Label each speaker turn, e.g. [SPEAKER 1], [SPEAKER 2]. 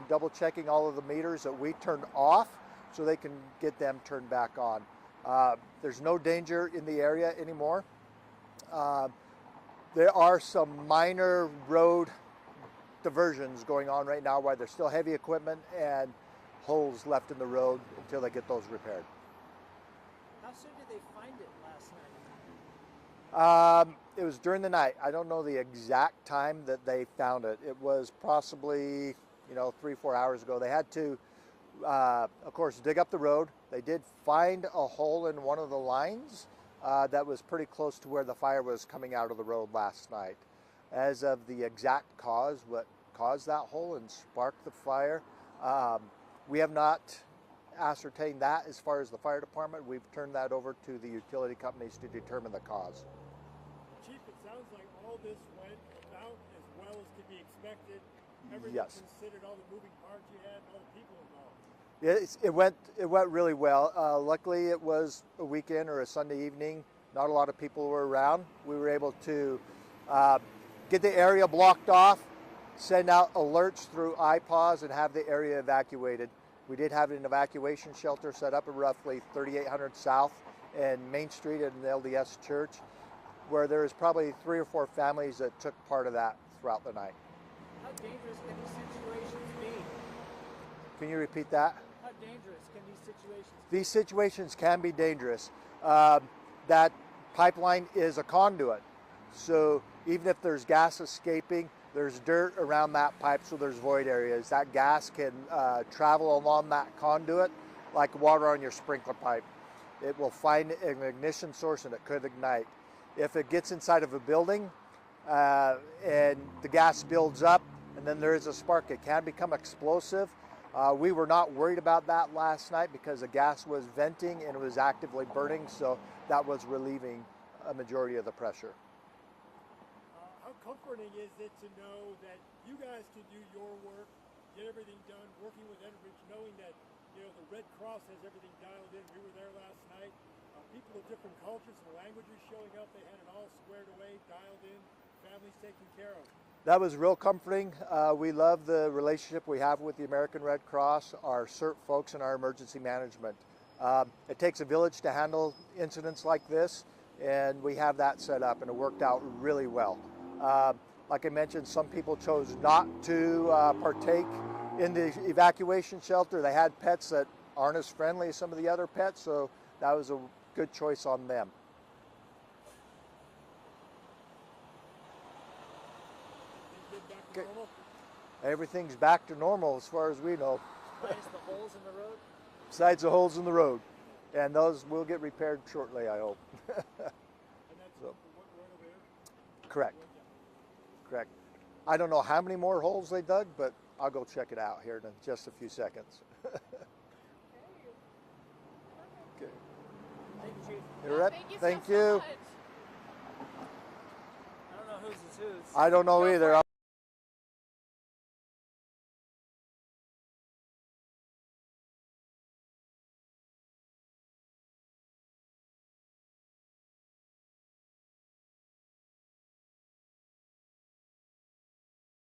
[SPEAKER 1] double checking all of the meters that we turned off so they can get them turned back on. There's no danger in the area anymore. There are some minor road diversions going on right now where there's still heavy equipment and holes left in the road until they get those repaired.
[SPEAKER 2] How soon did they find it last night?
[SPEAKER 1] It was during the night. I don't know the exact time that they found it. It was possibly, 3-4 hours ago. They had to, of course, dig up the road. They did find a hole in one of the lines that was pretty close to where the fire was coming out of the road last night. As of the exact cause, what caused that hole and sparked the fire, we have not ascertained that as far as the fire department. We've turned that over to the utility companies to determine the cause.
[SPEAKER 3] Chief, it sounds like all this went about as well as could be expected. Everything
[SPEAKER 1] Yes.
[SPEAKER 3] considered, all the moving parts you had, and all the people involved.
[SPEAKER 1] It went really well. Luckily, it was a weekend or a Sunday evening. Not a lot of people were around. We were able to get the area blocked off, send out alerts through iPaws, and have the area evacuated. We did have an evacuation shelter set up at roughly 3800 South and Main Street at an LDS church, where there is probably 3 or 4 families that took part of that throughout the night.
[SPEAKER 2] How dangerous can these situations be?
[SPEAKER 1] Can you repeat that?
[SPEAKER 2] How dangerous can these situations be?
[SPEAKER 1] These situations can be dangerous. That pipeline is a conduit. So even if there's gas escaping, there's dirt around that pipe, so there's void areas. That gas can travel along that conduit like water on your sprinkler pipe. It will find an ignition source and it could ignite. If it gets inside of a building and the gas builds up and then there is a spark, it can become explosive. We were not worried about that last night because the gas was venting and it was actively burning, so that was relieving a majority of the pressure.
[SPEAKER 3] How comforting is it to know that you guys can do your work, get everything done, working with Enbridge, knowing that the Red Cross has everything dialed in. We were there last night. People of different cultures and languages showing up. They had it all squared away, dialed in, families taken care of.
[SPEAKER 1] That was real comforting. We love the relationship we have with the American Red Cross, our CERT folks, and our emergency management. It takes a village to handle incidents like this, and we have that set up, and it worked out really well. Like I mentioned, some people chose not to partake in the evacuation shelter. They had pets that aren't as friendly as some of the other pets, so that was a good choice on them.
[SPEAKER 3] Back to normal?
[SPEAKER 1] Everything's back to normal as far as we know.
[SPEAKER 2] Minus the holes in the road?
[SPEAKER 1] Besides the holes in the road. And those will get repaired shortly, I hope.
[SPEAKER 3] And that's
[SPEAKER 1] So,
[SPEAKER 3] what right over here?
[SPEAKER 1] correct. Correct. I don't know how many more holes they dug, but I'll go check it out here in just a few seconds. Okay.
[SPEAKER 2] Thank you, Chief.
[SPEAKER 1] You're right.
[SPEAKER 4] Thank you
[SPEAKER 1] Thank
[SPEAKER 4] so
[SPEAKER 1] you.
[SPEAKER 4] much.
[SPEAKER 2] I don't know whose is whose.
[SPEAKER 1] I don't know either.